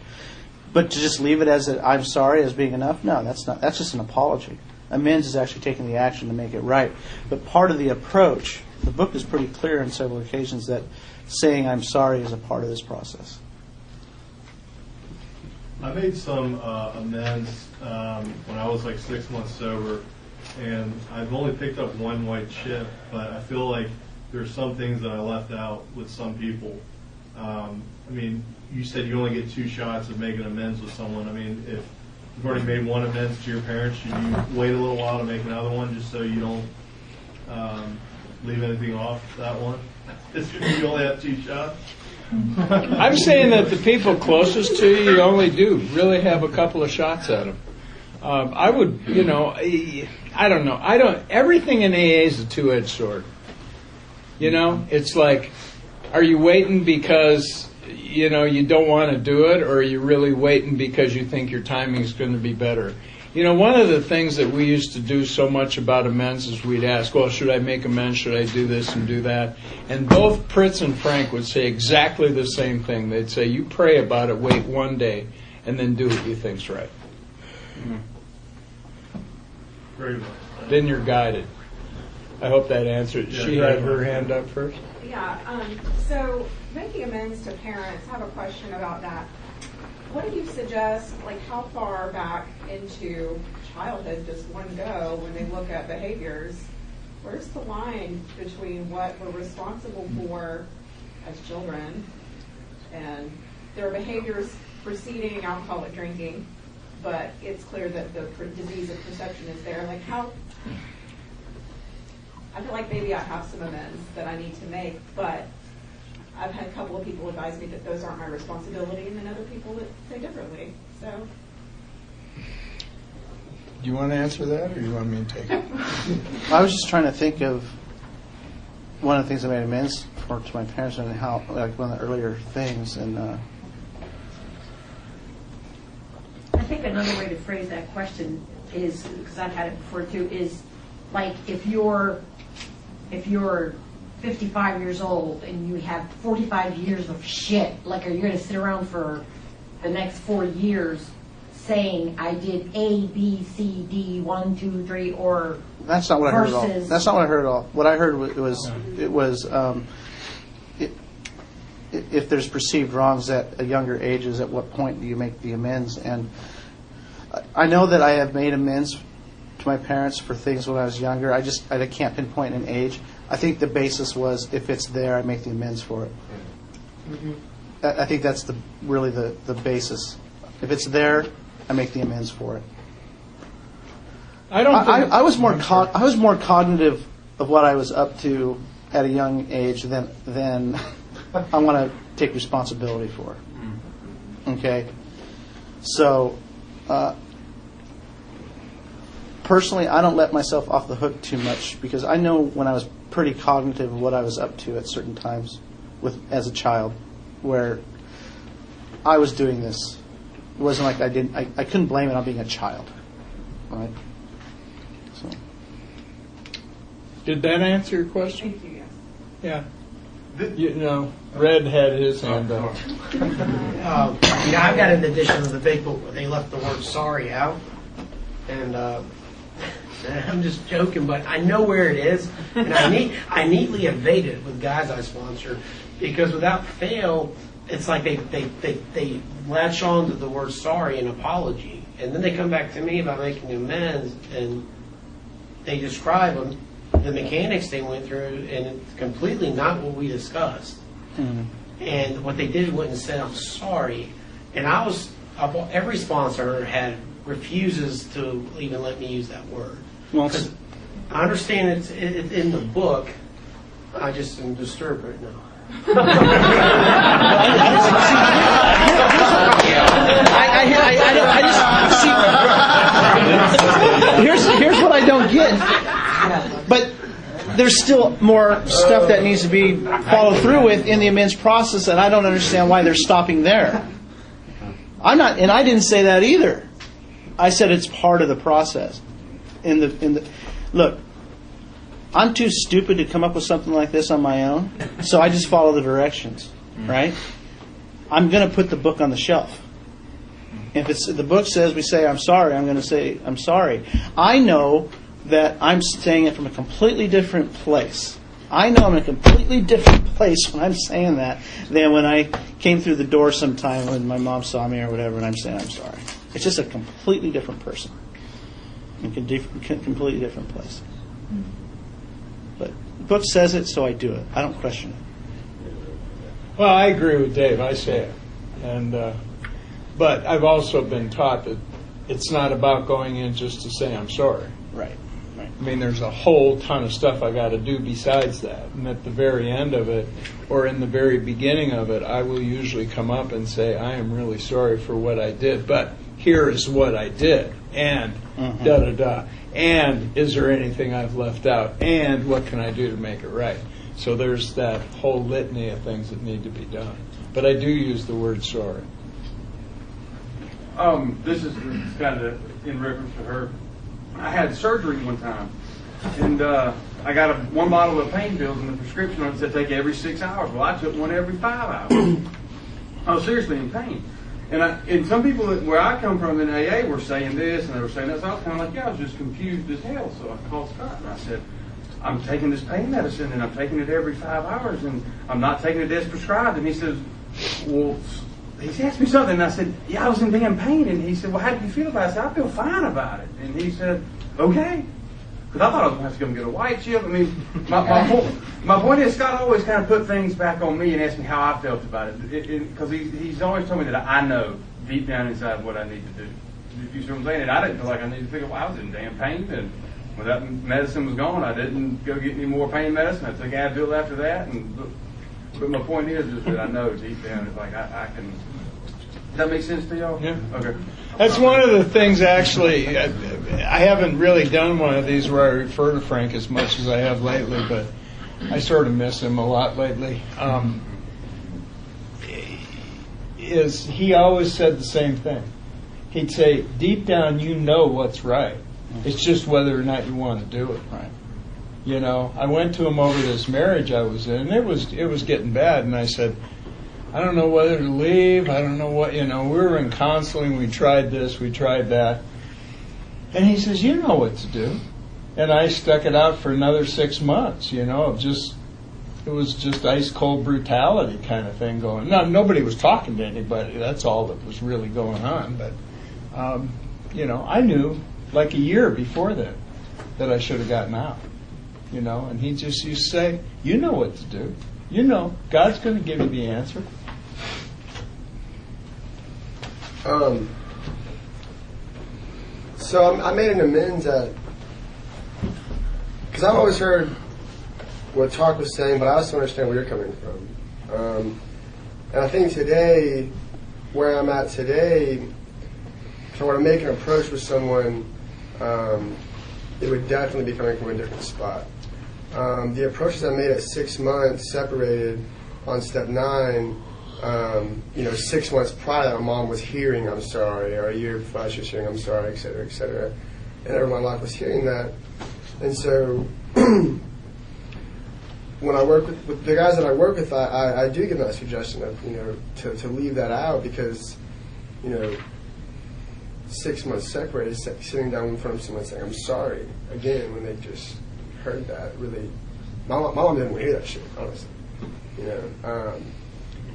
Speaker 4: But to just leave it as I'm sorry as being enough, no, that's not. That's just an apology. Amends is actually taking the action to make it right. But part of the approach, the book is pretty clear on several occasions that saying I'm sorry is a part of this process.
Speaker 6: I made some amends when I was like 6 months sober, and I've only picked up one white chip, but I feel like there's some things that I left out with some people. I mean, you said you only get 2 shots of making amends with someone. I mean, if you've already made one amends to your parents, should you wait a little while to make another one just so you don't leave anything off that one? You only have 2 shots?
Speaker 2: I'm saying that the people closest to you only do really have a couple of shots at them. I would, I don't know. Everything in AA is a two-edged sword. It's like, are you waiting because, you don't want to do it, or are you really waiting because you think your timing is going to be better? One of the things that we used to do so much about amends is we'd ask, well, should I make amends? Should I do this and do that? And both Pritz and Frank would say exactly the same thing. They'd say, you pray about it, wait one day, and then do what you think's right.
Speaker 6: Very well.
Speaker 2: Then you're guided. I hope that answered.
Speaker 6: Yeah,
Speaker 2: She had her hand up first.
Speaker 7: Yeah, so making amends to parents, I have a question about that. What do you suggest, like how far back into childhood does one go when they look at behaviors? Where's the line between what we're responsible for as children and there are behaviors preceding alcoholic drinking, but it's clear that the disease of perception is there. Like how... I feel like maybe I have some amends that I need to make, but I've had a couple of people advise me that those aren't my responsibility, and then other people that say differently. So,
Speaker 2: Do you want to answer that, or do you want me to take it?
Speaker 4: I was just trying to think of one of the things I made amends for to my parents and how, like one of the earlier things, and
Speaker 8: I think another way to phrase that question is, because I've had it before too, is like if you're 55 years old and you have 45 years of shit, like are you going to sit around for the next 4 years saying I did A, B, C, D, 1, 2, 3, or
Speaker 4: that's not what I heard at all.
Speaker 8: versus-
Speaker 4: That's not what I heard at all. What I heard was if there's perceived wrongs at a younger ages, at what point do you make the amends? And I know that I have made amends to my parents for things when I was younger. I can't pinpoint an age. I think the basis was if it's there, I make the amends for it. Mm-hmm. I think that's really the basis. If it's there, I make the amends for it. I was more cognitive of what I was up to at a young age than I want to take responsibility for. Okay, so. Personally, I don't let myself off the hook too much because I know when I was pretty cognitive of what I was up to at certain times as a child, where I was doing this. It wasn't like I couldn't blame it on being a child, right? So.
Speaker 2: Did that answer your question?
Speaker 7: thank you, yes.
Speaker 2: Yeah. You know, Red had his hand up.
Speaker 9: I've got an edition of the big book where they left the word sorry out. And I'm just joking, but I know where it is. And I neatly evade it with guys I sponsor because without fail, it's like they latch on to the word sorry and apology. And then they come back to me about making amends and they describe them, the mechanics they went through, and it's completely not what we discussed. Mm-hmm. And what they did went and said, I'm sorry. And every sponsor refuses to even let me use that word. Well, I understand it's in the book. I just am disturbed right now.
Speaker 4: Here's what I don't get. But there's still more stuff that needs to be followed through with in the amends process, and I don't understand why they're stopping there. I'm not, and I didn't say that either. I said it's part of the process. Look, I'm too stupid to come up with something like this on my own, so I just follow the directions, right? I'm going to put the book on the shelf. If the book says we say I'm sorry, I'm going to say I'm sorry. I know that I'm saying it from a completely different place. I know I'm in a completely different place when I'm saying that than when I came through the door sometime when my mom saw me or whatever and I'm saying I'm sorry. It's just a completely different person. In a completely different place. But the book says it, so I do it. I don't question it.
Speaker 2: Well, I agree with Dave. I say it. But I've also been taught that it's not about going in just to say I'm sorry.
Speaker 4: Right.
Speaker 2: I mean, there's a whole ton of stuff I got to do besides that. And at the very end of it, or in the very beginning of it, I will usually come up and say, I am really sorry for what I did, but here is what I did, and da-da-da. And is there anything I've left out? And what can I do to make it right? So there's that whole litany of things that need to be done. But I do use the word sorry.
Speaker 10: This is kind of in reference to her. I had surgery one time, and I got one bottle of pain pills, and the prescription on it said take every 6 hours. Well, I took one every 5 hours. I was seriously in pain. And some people where I come from in AA were saying this, and they were saying that. So I was kind of like, I was just confused as hell. So I called Scott, and I said, I'm taking this pain medicine, and I'm taking it every 5 hours, and I'm not taking it as prescribed. And he says, well, he asked me something, and I said, yeah, I was in damn pain. And he said, well, how do you feel about it? I said, I feel fine about it. And he said, okay. Because I thought I was going to have to go and get a white chip. I mean, my point is, Scott always kind of put things back on me and asked me how I felt about it. Because he's always told me that I know deep down inside what I need to do. You see what I'm saying? And I didn't feel like I needed to figure, well, I was in damn pain. And when that medicine was gone, I didn't go get any more pain medicine. I took Advil after that. But my point is that I know deep down, it's like I can. Does that make sense to y'all?
Speaker 2: Yeah.
Speaker 10: Okay.
Speaker 2: That's one of the things, actually. I haven't really done one of these where I refer to Frank as much as I have lately, but I sort of miss him a lot lately. He always said the same thing. He'd say, deep down, you know what's right. It's just whether or not you want to do it.
Speaker 4: Right.
Speaker 2: You know, I went to him over this marriage I was in. It was getting bad, and I said, I don't know whether to leave. I don't know what, we were in counseling. We tried this, we tried that. And he says, you know what to do. And I stuck it out for another 6 months, it was just ice cold brutality kind of thing going. No, nobody was talking to anybody. That's all that was really going on. But, I knew like a year before that I should have gotten out, and he just used to say, you know what to do. God's going to give you the answer.
Speaker 11: So I made an amends because I've always heard what Tark was saying, but I also understand where you're coming from. And I think today, where I'm at today, if I were to make an approach with someone, it would definitely be coming from a different spot. The approaches I made at 6 months separated on step 9, 6 months prior to that, my mom was hearing I'm sorry, or a year prior she was hearing I'm sorry, et cetera, et cetera. And everyone in my life was hearing that. And so when I work with the guys that I work with, I do give that suggestion of, to leave that out because, 6 months separated, sitting down in front of someone saying, I'm sorry, again, when they just heard that, really, my mom didn't want to hear that shit, honestly.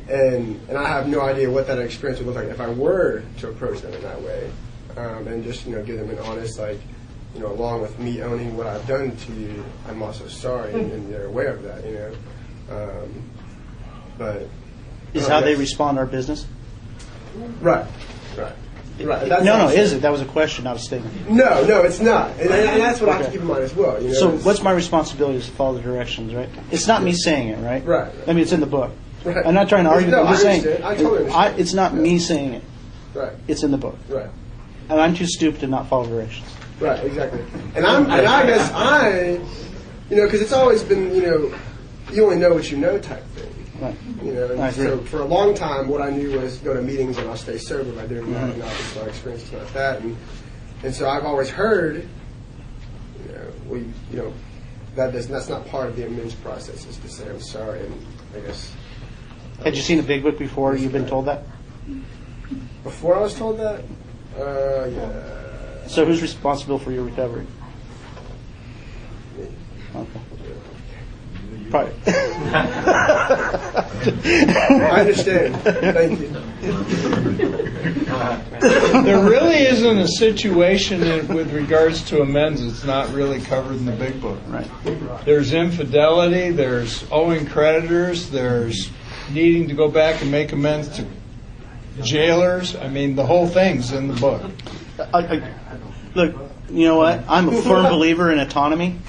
Speaker 11: And I have no idea what that experience would look like if I were to approach them in that way, and just, give them an honest, along with me owning what I've done to you, I'm also sorry, and they're aware of that, But
Speaker 4: is how they respond to our business?
Speaker 11: Right.
Speaker 4: No, is it? That was a question, not a statement.
Speaker 11: No, it's not, and that's what I have to keep in mind as well.
Speaker 4: So, what's my responsibility is to follow the directions, right? It's not me saying it, right?
Speaker 11: Right.
Speaker 4: I mean, it's in the book.
Speaker 11: Right.
Speaker 4: I'm not trying to argue.
Speaker 11: No,
Speaker 4: I'm just saying.
Speaker 11: I totally understand.
Speaker 4: It's not me saying it.
Speaker 11: Right.
Speaker 4: It's in the book.
Speaker 11: Right.
Speaker 4: And I'm too stupid to not follow directions.
Speaker 11: Right. Exactly. And I guess because it's always been, you only know what you know type thing.
Speaker 4: Right.
Speaker 11: And so for a long time, what I knew was go to meetings and I'll stay sober by doing that. And obviously my experience is not that. And so I've always heard, that's not part of the amends process is to say I'm sorry. And I guess.
Speaker 4: Had you seen a big book before you've been told that?
Speaker 11: Before I was told that? Yeah.
Speaker 4: So who's responsible for your recovery?
Speaker 11: Me.
Speaker 4: Okay. Probably.
Speaker 11: I understand. Thank you.
Speaker 2: There really isn't a situation with regards to amends that's not really covered in the big book.
Speaker 4: Right.
Speaker 2: There's infidelity, there's owing creditors, there's needing to go back and make amends to jailers. I mean, the whole thing's in the book.
Speaker 4: Look, you know what? I'm a firm believer in autonomy.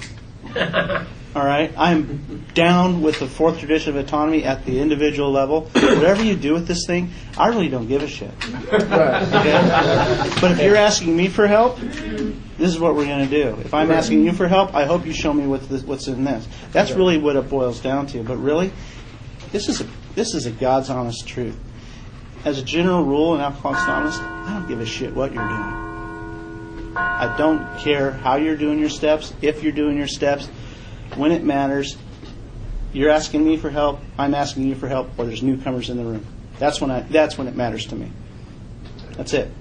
Speaker 4: All right? I'm down with the fourth tradition of autonomy at the individual level. Whatever you do with this thing, I really don't give a shit. Okay? But if you're asking me for help, this is what we're going to do. If I'm asking you for help, I hope you show me what's in this. That's really what it boils down to. But really, this is a God's honest truth. As a general rule in Alcoholics Anonymous, I don't give a shit what you're doing. I don't care how you're doing your steps, if you're doing your steps, when it matters. You're asking me for help, I'm asking you for help, or there's newcomers in the room. That's when it matters to me. That's it.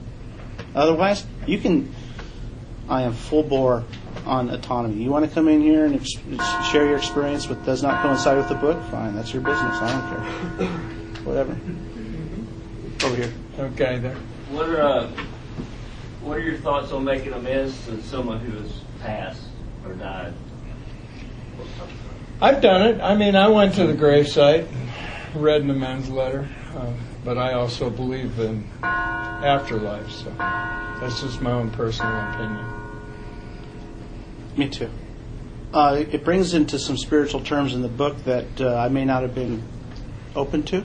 Speaker 4: Otherwise, I am full bore on autonomy. You want to come in here and share your experience what does not coincide with the book? Fine, that's your business. I don't care. Whatever. Over here.
Speaker 2: Okay, there.
Speaker 12: What are your thoughts on making amends to someone who has passed or died?
Speaker 2: I've done it. I mean, I went to the gravesite, read an amends letter, but I also believe in afterlife, so that's just my own personal opinion.
Speaker 4: Me too. It brings into some spiritual terms in the book that I may not have been open to,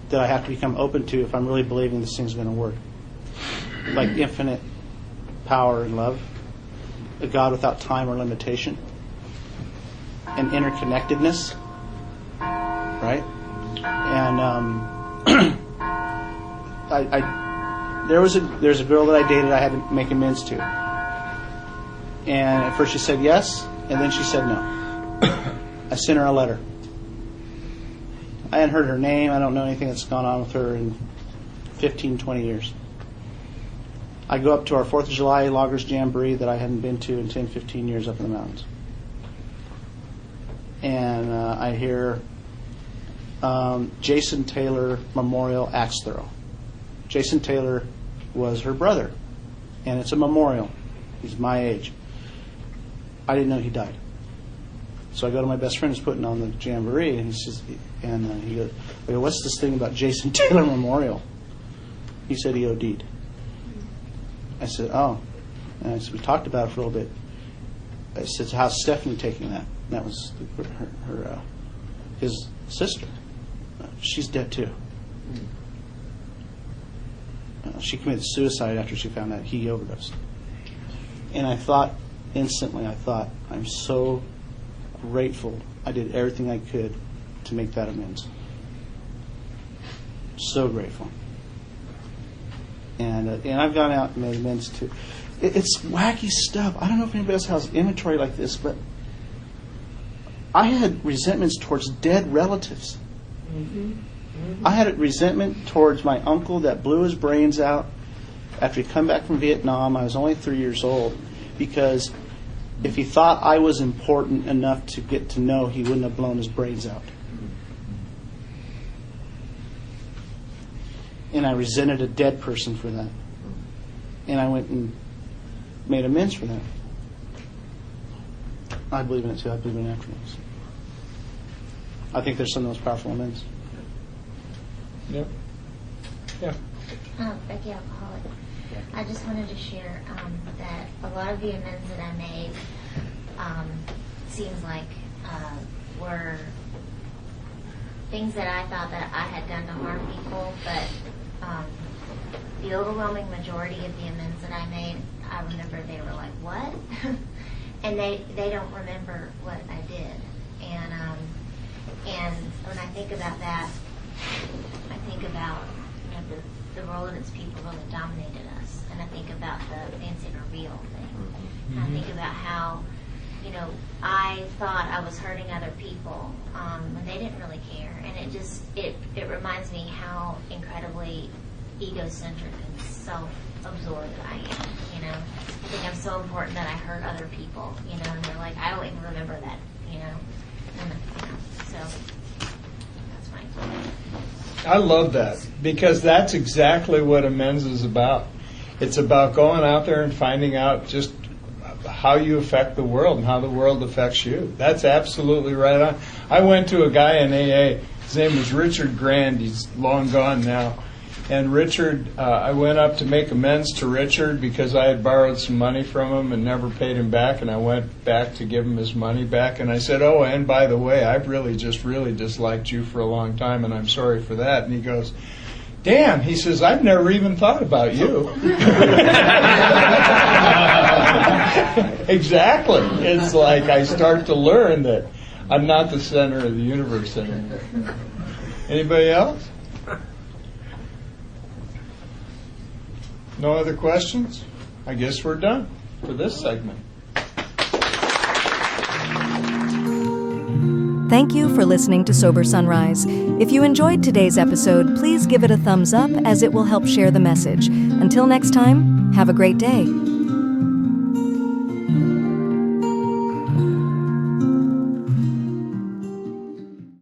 Speaker 4: that I have to become open to if I'm really believing this thing's going to work. Like infinite power and love, a God without time or limitation, and interconnectedness, right? And there's a girl that I dated I had to make amends to, and at first she said yes, and then she said no. I sent her a letter. I hadn't heard her name. I don't know anything that's gone on with her in 15, 20 years. I go up to our 4th of July Loggers Jamboree that I hadn't been to in 10, 15 years up in the mountains. And I hear Jason Taylor Memorial Axe Throw. Jason Taylor was her brother, and it's a memorial. He's my age. I didn't know he died. So I go to my best friend who's putting on the jamboree, and he says, he goes, "What's this thing about Jason Taylor Memorial?" He said he OD'd. I said, "Oh." And I said, we talked about it for a little bit. I said, so how's Stephanie taking that? And that was his sister. She's dead too. She committed suicide after she found out he overdosed. And I thought, instantly, I'm so grateful I did everything I could to make that amends. So grateful. And I've gone out and made amends too. It's wacky stuff. I don't know if anybody else has inventory like this, but I had resentments towards dead relatives. I had a resentment towards my uncle that blew his brains out after he come back from Vietnam. I was only 3 years old, because if he thought I was important enough to get to know, he wouldn't have blown his brains out. And I resented a dead person for that. And I went and made amends for that. I believe in it too. I believe in afterwards. I think there's some of those powerful amends.
Speaker 2: Yep. Yeah.
Speaker 13: Becky, alcoholic. I just wanted to share that a lot of the amends that I made seems like were things that I thought that I had done to harm people, but the overwhelming majority of the amends that I made, I remember they were like, what? And they don't remember what I did. And when I think about that, I think about the rodents people really dominated us, and I think about the fancy and real thing. And I think about how, I thought I was hurting other people when they didn't really care, and it reminds me how incredibly egocentric and self-absorbed I am. I think I'm so important that I hurt other people. And they're like, I don't even remember that. So that's my opinion.
Speaker 2: I love that, because that's exactly what amends is about. It's about going out there and finding out just how you affect the world and how the world affects you. That's absolutely right on. I went to a guy in AA. His name was Richard Grand. He's long gone now. And Richard, I went up to make amends to Richard because I had borrowed some money from him and never paid him back. And I went back to give him his money back. And I said, oh, and by the way, I've really disliked you for a long time, and I'm sorry for that. And he goes, damn, he says, I've never even thought about you. Exactly. It's like I start to learn that I'm not the center of the universe anymore. Anybody else? No other questions? I guess we're done for this segment.
Speaker 1: Thank you for listening to Sober Sunrise. If you enjoyed today's episode, please give it a thumbs up, as it will help share the message. Until next time, have a great day.